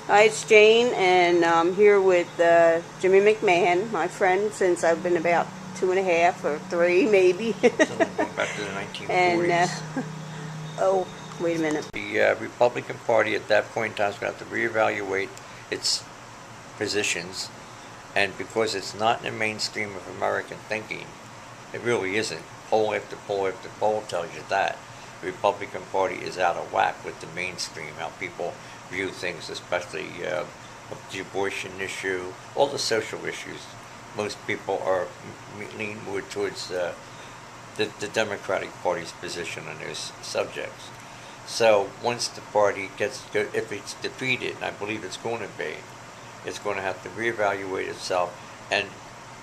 Hi, it's Jane, and I'm here with Jimmy McMahon, my friend since I've been about 2.5 or 3, maybe. Something going back to the and 1940s. oh, wait a minute. The Republican Party at that point in time is going to have to reevaluate its positions, and because it's not in the mainstream of American thinking, it really isn't. Poll after poll after poll tells you that. The Republican Party is out of whack with the mainstream, how people view things, especially the abortion issue, all the social issues. Most people are lean more towards the Democratic Party's position on those subjects. So once the party if it's defeated, and I believe it's going to be, it's going to have to reevaluate itself, and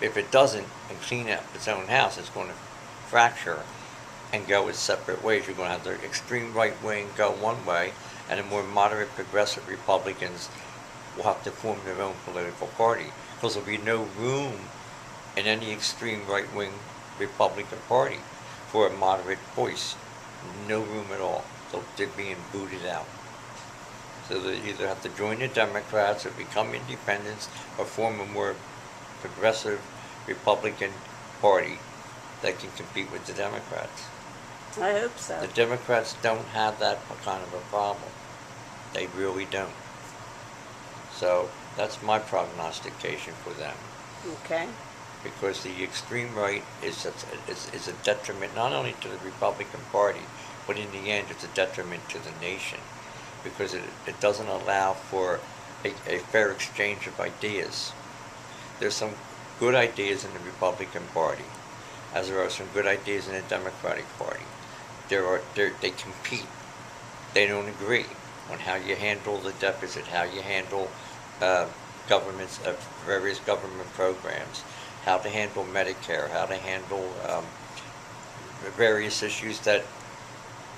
if it doesn't and clean up its own house, it's going to fracture and go its separate ways. You're going to have the extreme right wing go one way, and the more moderate progressive Republicans will have to form their own political party, because there'll be no room in any extreme right wing Republican Party for a moderate voice. No room at all. So they're being booted out. So they either have to join the Democrats or become independents or form a more progressive Republican Party that can compete with the Democrats. I hope so. The Democrats don't have that kind of a problem. They really don't. So that's my prognostication for them. Okay. Because the extreme right is a detriment not only to the Republican Party, but in the end it's a detriment to the nation, because it doesn't allow for a fair exchange of ideas. There's some good ideas in the Republican Party, as there are some good ideas in the Democratic Party. They compete. They don't agree on how you handle the deficit, how you handle governments, various government programs, how to handle Medicare, how to handle various issues that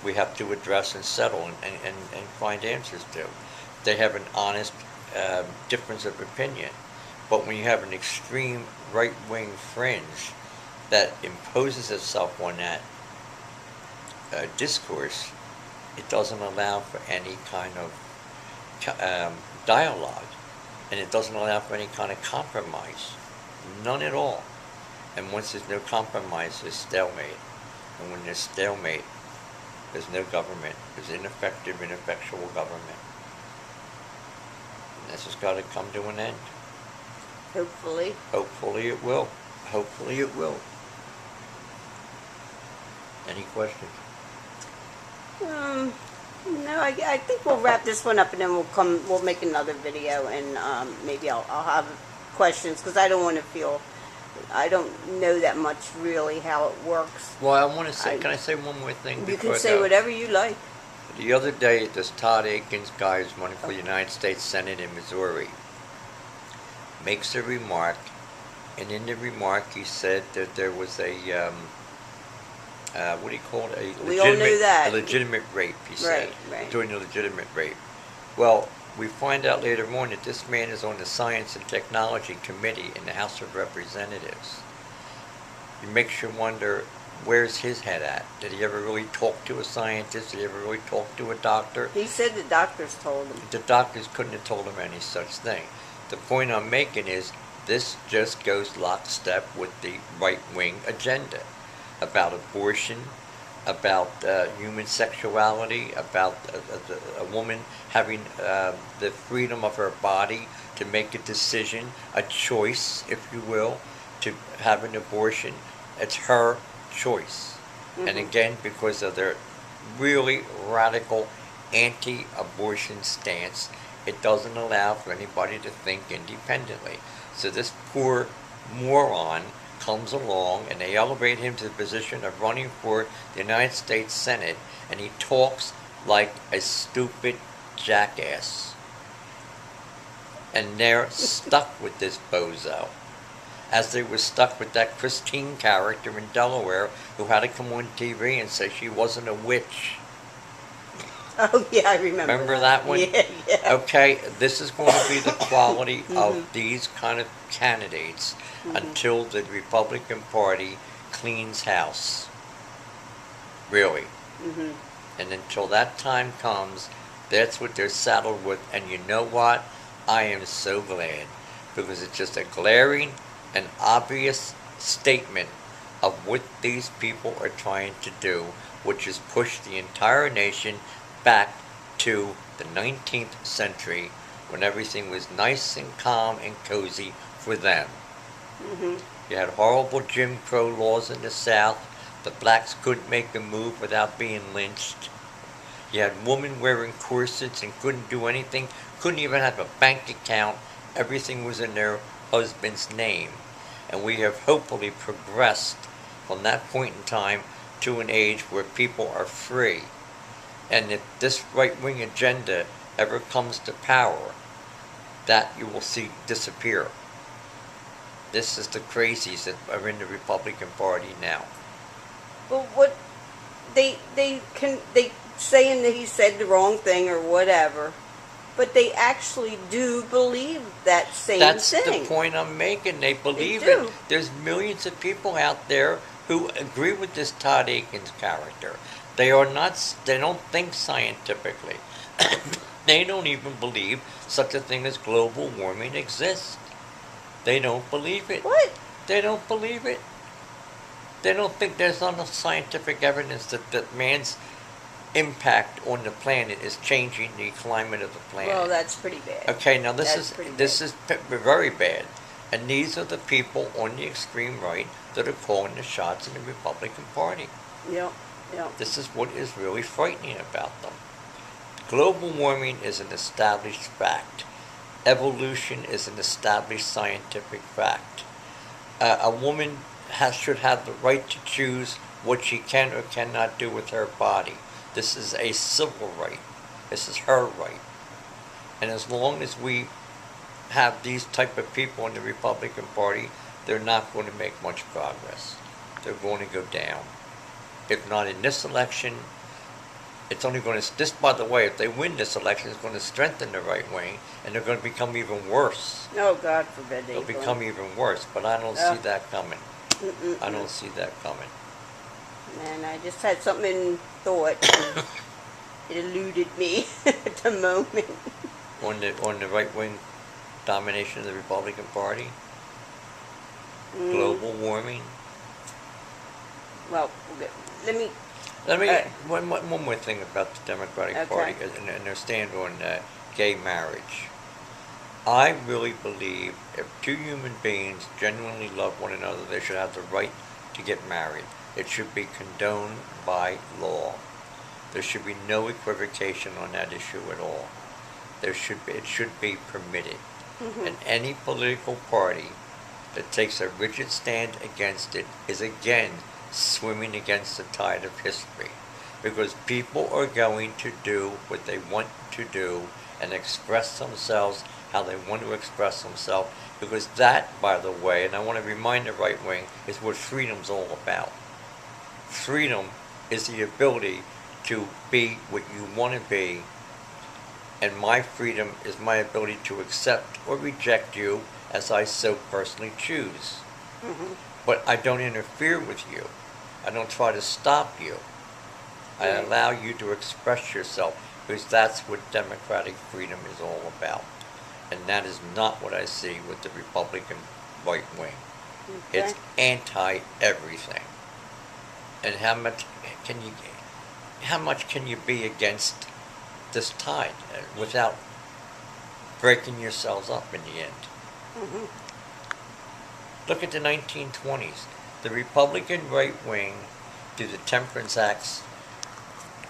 we have to address and settle and find answers to. They have an honest difference of opinion. But when you have an extreme right-wing fringe that imposes itself on that discourse, it doesn't allow for any kind of dialogue, and it doesn't allow for any kind of compromise. None at all. And once there's no compromise, there's stalemate. And when there's stalemate, there's no government. There's ineffective, ineffectual government. And this has got to come to an end. Hopefully. Hopefully it will. Hopefully it will. Any questions? No, I think we'll wrap this one up, and then we'll make another video, and maybe I'll have questions, because I don't want to feel, I don't know that much really how it works. Well, I want to say, can I say one more thing? You can say whatever you like. The other day, this Todd Akins guy who's running for the United States Senate in Missouri makes a remark, and in the remark he said that there was a what do you call it? We all knew that. A legitimate rape, he said. Right. During a legitimate rape. Well, we find out later on that this man is on the Science and Technology Committee in the House of Representatives. It makes you wonder, where's his head at? Did he ever really talk to a scientist? Did he ever really talk to a doctor? He said the doctors told him. The doctors couldn't have told him any such thing. The point I'm making is this just goes lockstep with the right-wing agenda about abortion, about human sexuality, about a woman having the freedom of her body to make a decision, a choice, if you will, to have an abortion. It's her choice. Mm-hmm. And again, because of their really radical anti-abortion stance, it doesn't allow for anybody to think independently. So this poor moron comes along, and they elevate him to the position of running for the United States Senate, and he talks like a stupid jackass. And they're stuck with this bozo, as they were stuck with that Christine character in Delaware who had to come on TV and say she wasn't a witch. Oh, yeah, I remember. Remember that one? Yeah. Okay, this is going to be the quality of these kind of candidates until the Republican Party cleans house. Really. And until that time comes, that's what they're saddled with. And you know what? I am so glad, because it's just a glaring and obvious statement of what these people are trying to do, which is push the entire nation back to the 19th century when everything was nice and calm and cozy for them. Mm-hmm. You had horrible Jim Crow laws in the South. The blacks couldn't make a move without being lynched. You had women wearing corsets and couldn't do anything, couldn't even have a bank account. Everything was in their husband's name. And we have hopefully progressed from that point in time to an age where people are free. And if this right-wing agenda ever comes to power, that you will see disappear. This is the crazies that are in the Republican Party now. Well, what they saying that he said the wrong thing or whatever, but they actually do believe that same That's thing. the point I'm making. They believe do. it. There's millions of people out there who agree with this Todd Aiken's character. They are not. They don't think scientifically. They don't even believe such a thing as global warming exists. They don't believe it. What? They don't believe it. They don't think there's enough scientific evidence that man's impact on the planet is changing the climate of the planet. Well, that's pretty bad. Okay, now this That's is very bad, and these are the people on the extreme right that are calling the shots in the Republican Party. Yep. Yep. This is what is really frightening about them. Global warming is an established fact. Evolution is an established scientific fact. A woman should have the right to choose what she can or cannot do with her body. This is a civil right. This is her right. And as long as we have these type of people in the Republican Party, they're not going to make much progress. They're going to go down. If not in this election, it's only going to, this, by the way, if they win this election, it's going to strengthen the right wing, and they're going to become even worse. Oh, God forbid They'll become even worse, but I don't see that coming. Mm-mm-mm. I don't see that coming. And I just had something in thought, and it eluded me at the moment. On the right wing domination of the Republican Party, global warming. Well, let me. One more thing about the Democratic Party and their stand on gay marriage. I really believe if two human beings genuinely love one another, they should have the right to get married. It should be condoned by law. There should be no equivocation on that issue at all. It should be permitted. Mm-hmm. And any political party that takes a rigid stand against it is again swimming against the tide of history. Because people are going to do what they want to do and express themselves how they want to express themselves. Because that, by the way, and I want to remind the right wing, is what freedom's all about. Freedom is the ability to be what you want to be, and my freedom is my ability to accept or reject you as I so personally choose. Mm-hmm. But I don't interfere with you. I don't try to stop you. I allow you to express yourself, because that's what democratic freedom is all about. And that is not what I see with the Republican right wing. Okay. It's anti-everything. And how much can you be against this tide without breaking yourselves up in the end? Mm-hmm. Look at the 1920s. The Republican right wing, through the Temperance Acts,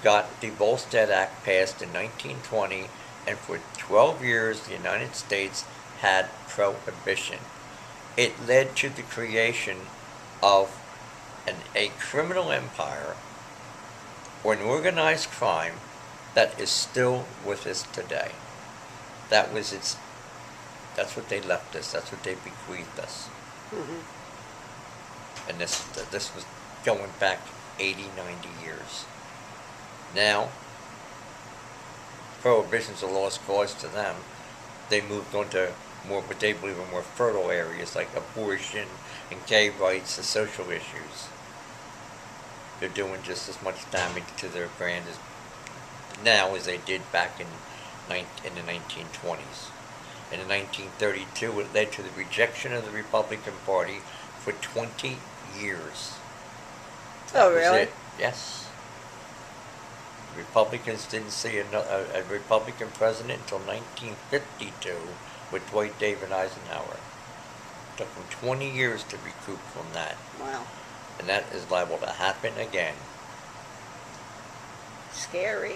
got the Volstead Act passed in 1920, and for 12 years the United States had prohibition. It led to the creation of a criminal empire or an organized crime that is still with us today. That's what they left us. That's what they bequeathed us. Mm-hmm. And this was going back 80, 90 years. Now, prohibition's a lost cause to them. They moved on to more, what they believe are more fertile areas like abortion and gay rights and social issues. They're doing just as much damage to their brand now as they did back in the 1920s. And in 1932, it led to the rejection of the Republican Party for 20 years. That Oh, was really? it. Yes. Republicans didn't see a Republican president until 1952 with Dwight David Eisenhower. It took them 20 years to recoup from that. Wow. And that is liable to happen again. Scary.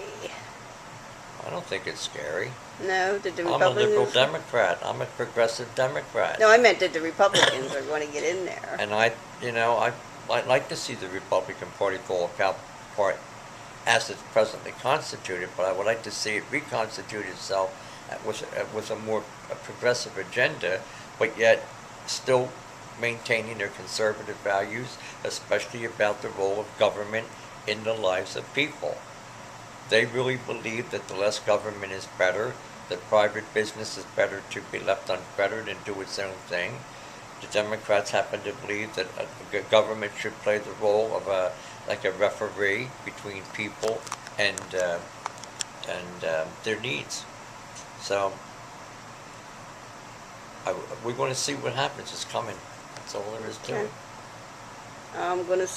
I don't think it's scary. No, did the I'm a Republicans... liberal Democrat. I'm a progressive Democrat. No, I meant that the Republicans are going to get in there. And I'd like to see the Republican Party fall apart as it's presently constituted, but I would like to see it reconstitute itself with a more progressive agenda, but yet still maintaining their conservative values, especially about the role of government in the lives of people. They really believe that the less government is better, that private business is better to be left unfettered and do its own thing. The Democrats happen to believe that a government should play the role of a referee between people and their needs. So we're going to see what happens. It's coming. That's all there is to it. I'm going to